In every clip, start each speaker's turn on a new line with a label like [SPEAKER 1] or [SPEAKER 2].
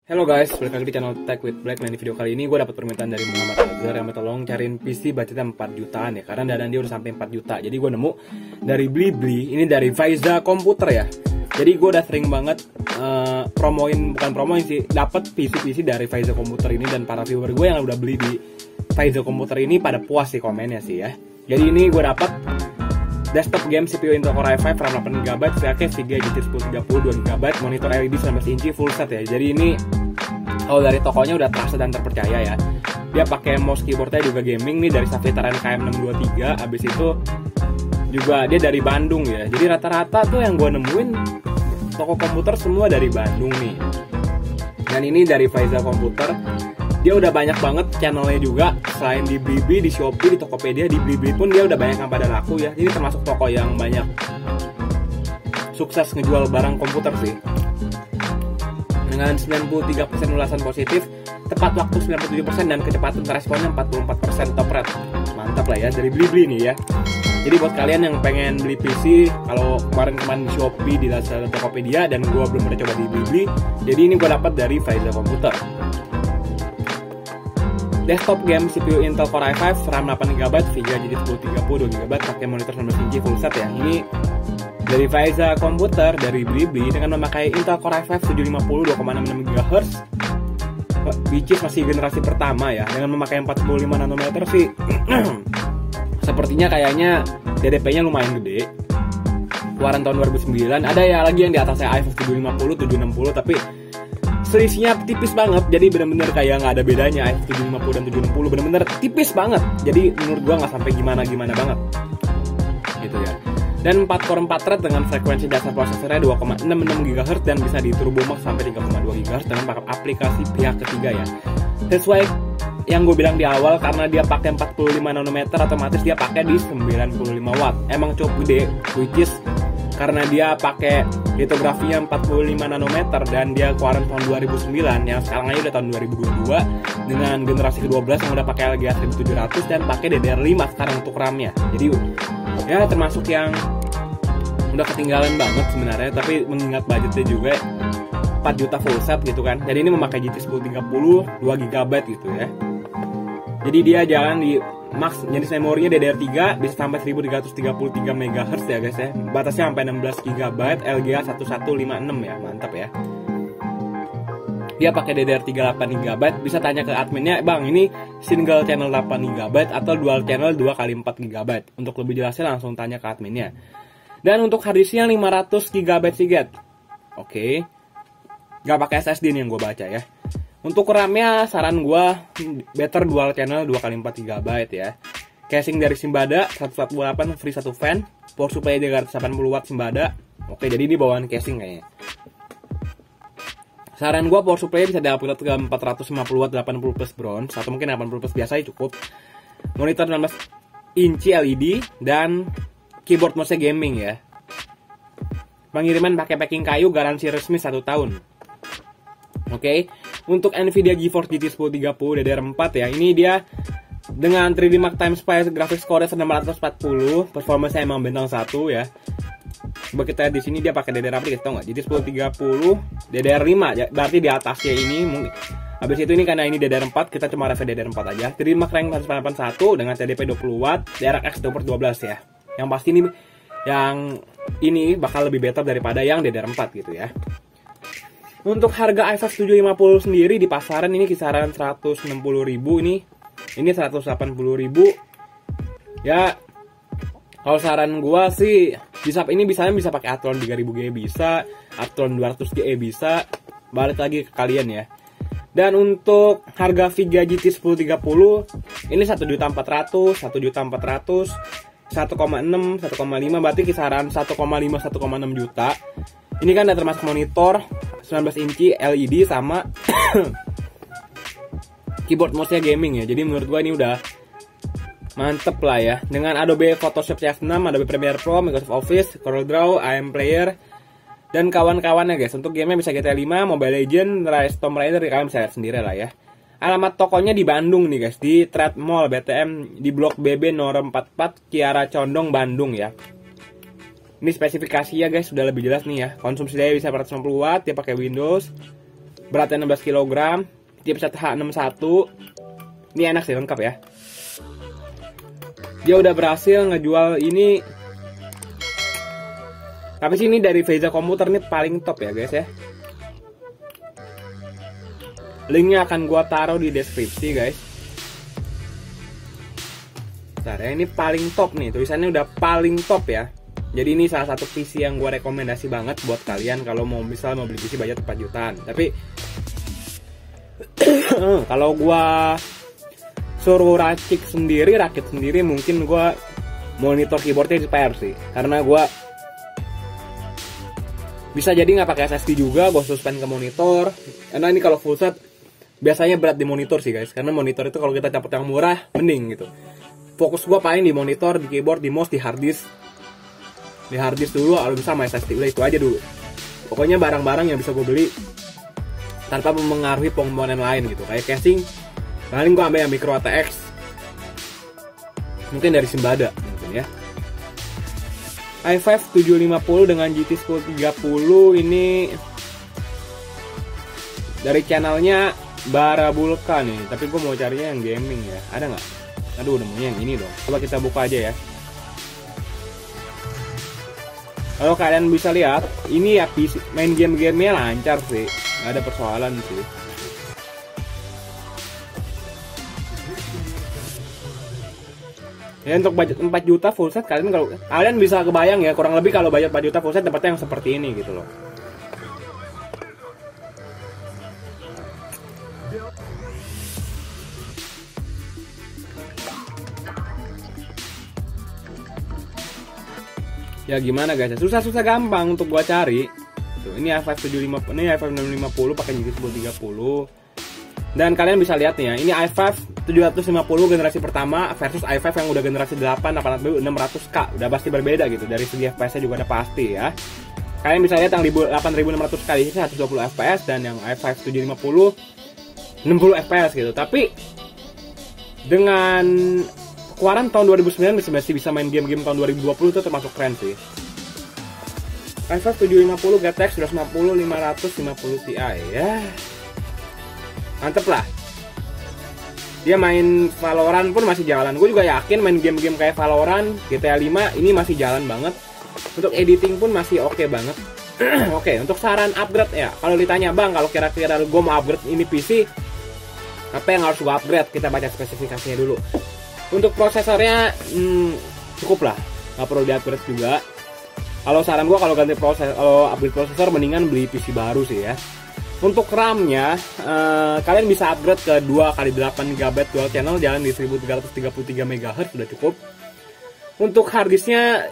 [SPEAKER 1] Halo guys, balik lagi di channel Tech with Black. Nah, di video kali ini gue dapat permintaan dari Muhammad Azhar yang tolong cariin PC budgetnya 4 jutaan ya. Karena dana dia udah sampai 4 juta. Jadi gue nemu dari Blibli, ini dari Faiza Komputer ya. Jadi gue udah sering banget bukan promoin sih, dapat PC dari Faiza Komputer ini, dan para viewer gue yang udah beli di Faiza Komputer ini pada puas sih komennya sih ya. Jadi ini gue dapat desktop game CPU Intel Core i5 RAM 8GB, VGA Giga GT 1030 2GB, monitor LED 19 inci full set ya. Jadi ini kalau dari tokonya udah trusted dan terpercaya ya. Dia pakai mouse keyboardnya juga gaming nih dari Savitaren KM623. Abis itu juga dia dari Bandung ya. Jadi rata-rata tuh yang gue nemuin toko komputer semua dari Bandung nih. Dan ini dari Faiza Komputer. Dia udah banyak banget channelnya juga. Selain di Blibli, di Shopee, di Tokopedia, di Blibli pun dia udah banyak yang pada laku ya. Jadi termasuk toko yang banyak sukses ngejual barang komputer sih. Dengan 93% ulasan positif, tepat waktu 97%, dan kecepatan responnya 44% top rate. Mantap lah ya, dari Blibli nih ya. Jadi buat kalian yang pengen beli PC, kalau kemarin di Shopee, di Lazada, Tokopedia, dan gue belum pernah coba di Blibli, jadi ini gue dapat dari Faiza Komputer. Desktop game CPU Intel Core i5 RAM 8GB, VGA GT 1030 2GB, pakai monitor 19 inci full set ya. Ini dari Faiza Komputer dari Blibli dengan memakai Intel Core i5 750 2,66 GHz, which is masih generasi pertama ya, dengan memakai 45 nanometer sih. Sepertinya kayaknya DDP-nya lumayan gede. Keluaran tahun 2009. Ada ya lagi yang di atasnya i5 750 760, tapi selisihnya tipis banget. Jadi bener-bener kayak nggak ada bedanya. i5 750 dan 760 bener-bener tipis banget. Jadi menurut gua nggak sampai gimana-gimana banget gitu ya. Dan 4 core 4 thread dengan frekuensi dasar prosesornya 2,66 GHz dan bisa di turbo max sampai 3,2 GHz dengan pakai aplikasi pihak ketiga ya. Sesuai yang gue bilang di awal, karena dia pakai 45 nanometer, otomatis dia pakai di 95 watt. Emang cukup gede, which is karena dia pakai litografinya 45 nanometer dan dia keluaran tahun 2009, yang sekarang aja udah tahun 2022 dengan generasi ke-12 yang udah pakai LGA 1700 dan pakai DDR5 sekarang untuk RAM-nya. Jadi ya termasuk yang udah ketinggalan banget sebenarnya, tapi mengingat budgetnya juga 4 juta full set gitu kan. Jadi ini memakai GT 1030 2GB gitu ya. Jadi dia jalan di max jenis memorinya DDR3, bisa sampai 1333 MHz ya guys ya. Batasnya sampai 16 GB, LGA 1156 ya, mantap ya. Dia pakai DDR3 8 GB, bisa tanya ke adminnya, "Bang, ini single channel 8 GB atau dual channel 2x4 GB?" Untuk lebih jelasnya langsung tanya ke adminnya. Dan untuk harddisknya 500 GB sih, get. Oke. Gak pakai SSD nih yang gue baca ya. Untuk RAM-nya saran gue better dual channel 2x4 GB ya. Casing dari Simbada 148 free 1 fan. Power supply 380 watt Simbada. Oke, jadi ini bawaan casing kayaknya. Saran gue power supply bisa di-upgrade ke 450 watt 80 plus bronze, atau mungkin 80 plus biasa ya cukup. Monitor 16 inci LED dan keyboard mouse gaming ya. Pengiriman pakai packing kayu, garansi resmi 1 tahun. Oke, untuk Nvidia GeForce GT 1030 DDR4 ya, ini dia dengan 3D Mark Time Spy graphics core 640, performanya emang bintang 1 ya. Coba kita lihat di sini dia pakai DDR apa, kita tahu nggak? GT 1030 DDR5 ya, berarti di atasnya ini mungkin. Habis itu ini karena ini DDR4, kita cuma review DDR4 aja. 3D Mark Rank 181 dengan TDP 20 watt, DRX 12 ya. Yang pasti ini yang ini bakal lebih better daripada yang DDR4 gitu ya. Untuk harga i5 750 sendiri di pasaran ini kisaran 160.000 ini 180.000. Ya, kalau saran gua sih bisa pakai Athlon 3000G bisa, Athlon 200G bisa, balik lagi ke kalian ya. Dan untuk harga VGA GT 1030 ini 1.400.000, 1.400.000, 1,6, 1,5, berarti kisaran 1,5 juta. Ini kan udah termasuk monitor 19 inci LED sama keyboard mouse-nya gaming ya. Jadi menurut gua ini udah mantep lah ya. Dengan Adobe Photoshop CS6, Adobe Premiere Pro, Microsoft Office, CorelDRAW, AM Player, dan kawan-kawannya guys. Untuk gamenya bisa GTA 5, Mobile Legends, Rise Tomb Raider, kalian bisa lihat sendiri lah ya. Alamat tokonya di Bandung nih guys, di Trade Mall BTM di Blok BB nomor 44 Kiara Condong Bandung ya. Ini spesifikasinya guys sudah lebih jelas nih ya. Konsumsi daya bisa 450 watt, dia pakai Windows. beratnya 16 kg, chipset H61. Ini enak sih, lengkap ya. Dia udah berhasil ngejual ini. Tapi sih ini dari VEIZA komputer nih paling top ya guys ya. Linknya akan gua taruh di deskripsi guys. Bentar ya, ini paling top nih, tulisannya udah paling top ya. Jadi ini salah satu PC yang gue rekomendasi banget buat kalian kalau mau beli PC budget 4 jutaan. Tapi kalau gue suruh rakit sendiri mungkin gue monitor keyboardnya spare sih. Karena gue bisa jadi nggak pakai SSD juga, gue suspend ke monitor. Karena ini kalau full set biasanya berat di monitor sih guys. Karena monitor itu kalau kita dapat yang murah mending gitu. Fokus gue paling di monitor, di keyboard, di mouse, di hard disk. Di hard disk dulu, kalau bisa sama SSD, udah itu aja dulu. Pokoknya barang-barang yang bisa gue beli tanpa mempengaruhi komponen lain gitu. Kayak casing, paling gue ambil yang micro ATX. Mungkin dari Simbada mungkin ya. i5 750 dengan GT 1030 ini dari channelnya Barabulka nih. Tapi gue mau carinya yang gaming ya. Ada nggak? Aduh, nemunya yang ini dong. Coba kita buka aja ya. Kalau kalian bisa lihat, ini ya main game-gamenya lancar sih, nggak ada persoalan sih. Ya untuk budget 4 juta full set kalian bisa kebayang ya, kurang lebih kalau budget 4 juta full set dapatnya yang seperti ini gitu loh. Ya gimana guys ya, susah gampang untuk gua cari. Tuh, ini i5 750, ini i5 650 pakai GT 1030. Dan kalian bisa lihat nih ya, ini i5 750 generasi pertama versus i5 yang udah generasi 8 8600K. Udah pasti berbeda gitu, dari segi FPS-nya juga udah pasti ya. Kalian bisa lihat yang 8600K ini 120 FPS dan yang i5 750 60 FPS gitu. Tapi dengan keluaran tahun 2009 masih bisa main game-game tahun 2020 itu termasuk keren sih. i5 750 GTX 250 550 Ti ya. Mantep lah. Dia main Valorant pun masih jalan. Gue juga yakin main game-game kayak Valorant, GTA 5 ini masih jalan banget. Untuk editing pun masih oke banget. Oke, untuk saran upgrade ya. Kalau ditanya bang, kalau kira-kira gue mau upgrade ini PC, apa yang harus gue upgrade? Kita baca spesifikasinya dulu. Untuk prosesornya cukup lah, nggak perlu di-upgrade juga. Kalau saran gue kalau upgrade prosesor mendingan beli PC baru sih ya. Untuk RAM-nya kalian bisa upgrade ke 2x8GB dual channel jalan di 1333 MHz sudah cukup. Untuk hard disknya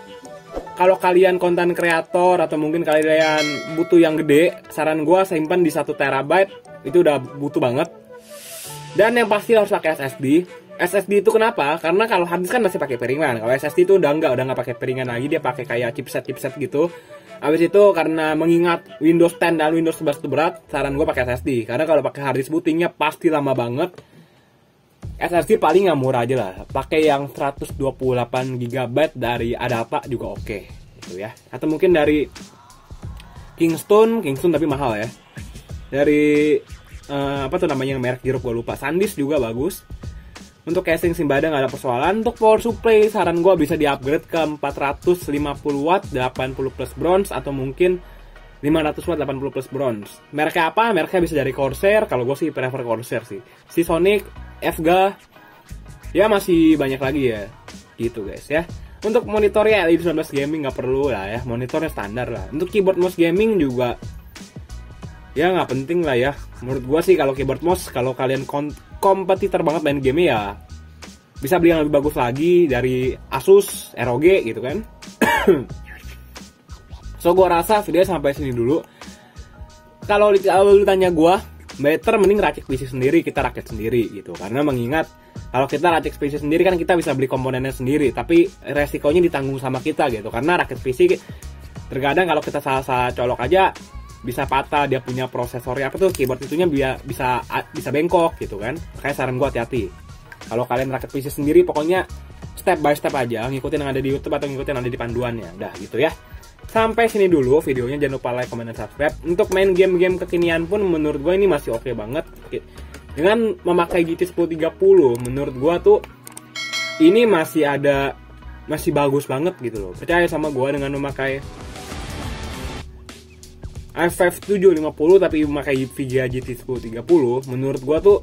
[SPEAKER 1] kalau kalian konten kreator atau mungkin kalian butuh yang gede, saran gue simpan di 1TB, itu udah butuh banget. Dan yang pasti harus pakai SSD. SSD itu kenapa? Karena kalau hard disk kan masih pakai piringan. Kalau SSD itu udah nggak pakai piringan lagi, dia pakai kayak chipset gitu. Habis itu karena mengingat Windows 10 dan Windows 11 itu berat, saran gue pakai SSD. Karena kalau pakai hard disk bootingnya pasti lama banget. SSD paling yang murah aja lah. Pakai yang 128GB dari Adapa juga oke, gitu ya. Atau mungkin dari Kingston tapi mahal ya. Dari apa tuh namanya yang merek jeruk gue lupa. SanDisk juga bagus. Untuk casing Simbada nggak ada persoalan. Untuk power supply saran gue bisa di-upgrade ke 450 watt 80 plus bronze atau mungkin 500 watt 80 plus bronze. Mereknya apa? Mereknya bisa dari Corsair. Kalau gue sih prefer Corsair sih. Seasonic, FGA, ya masih banyak lagi ya. Gitu guys ya. Untuk monitornya LED 19 gaming nggak perlu lah ya. Monitornya standar lah. Untuk keyboard mouse gaming juga ya nggak penting lah ya. Menurut gue sih kalau keyboard mouse, kalau kalian kompetitor banget main game ya bisa beli yang lebih bagus lagi dari Asus, ROG gitu kan. So gue rasa video sampai sini dulu. Kalau ditanya gue, better mending rakit PC sendiri, kita rakit sendiri gitu. Karena mengingat kalau kita rakit PC sendiri kan kita bisa beli komponennya sendiri, tapi resikonya ditanggung sama kita gitu. Karena rakit PC terkadang kalau kita salah colok aja bisa patah, dia punya prosesornya apa tuh, keyboard itunya bisa bengkok gitu kan. Kayak saran gue hati-hati. Kalau kalian rakit PC sendiri pokoknya step by step aja, ngikutin yang ada di YouTube atau ngikutin yang ada di panduannya. Udah gitu ya. Sampai sini dulu videonya, jangan lupa like, comment, dan subscribe. Untuk main game-game kekinian pun menurut gue ini masih oke banget. Dengan memakai GT 1030 menurut gue tuh ini masih bagus banget gitu loh. Percaya sama gue, dengan memakai i5 750 tapi memakai VGA GT 1030 menurut gue tuh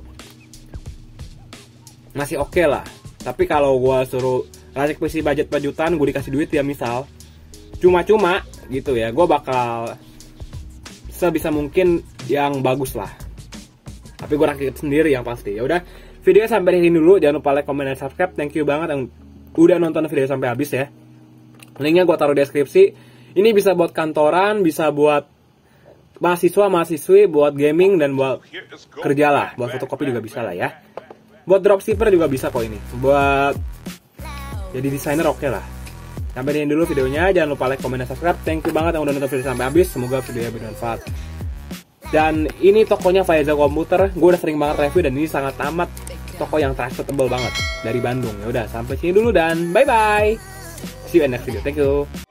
[SPEAKER 1] masih oke lah. Tapi kalau gue suruh racik PC budget-budgetan, gue dikasih duit ya misal cuma-cuma gitu ya, gue bakal sebisa mungkin yang bagus lah. Tapi gue rakit sendiri yang pasti. Ya udah, videonya sampai di sini dulu. Jangan lupa like, comment, dan subscribe. Thank you banget yang udah nonton video sampai habis ya. Linknya gue taruh di deskripsi. Ini bisa buat kantoran, bisa buat mahasiswa-mahasiswi, buat gaming, dan buat kerja lah. Buat fotokopi juga bisa lah ya. Buat dropshipper juga bisa kok ini. Buat jadi desainer oke lah. Sampai di sini dulu videonya. Jangan lupa like, comment, dan subscribe. Thank you banget yang udah nonton video sampai habis. Semoga videonya bermanfaat. Dan ini tokonya Faiza Komputer. Gue udah sering banget review dan ini sangat amat toko yang trustable banget dari Bandung. Ya udah, sampai sini dulu dan bye bye. See you in next video. Thank you.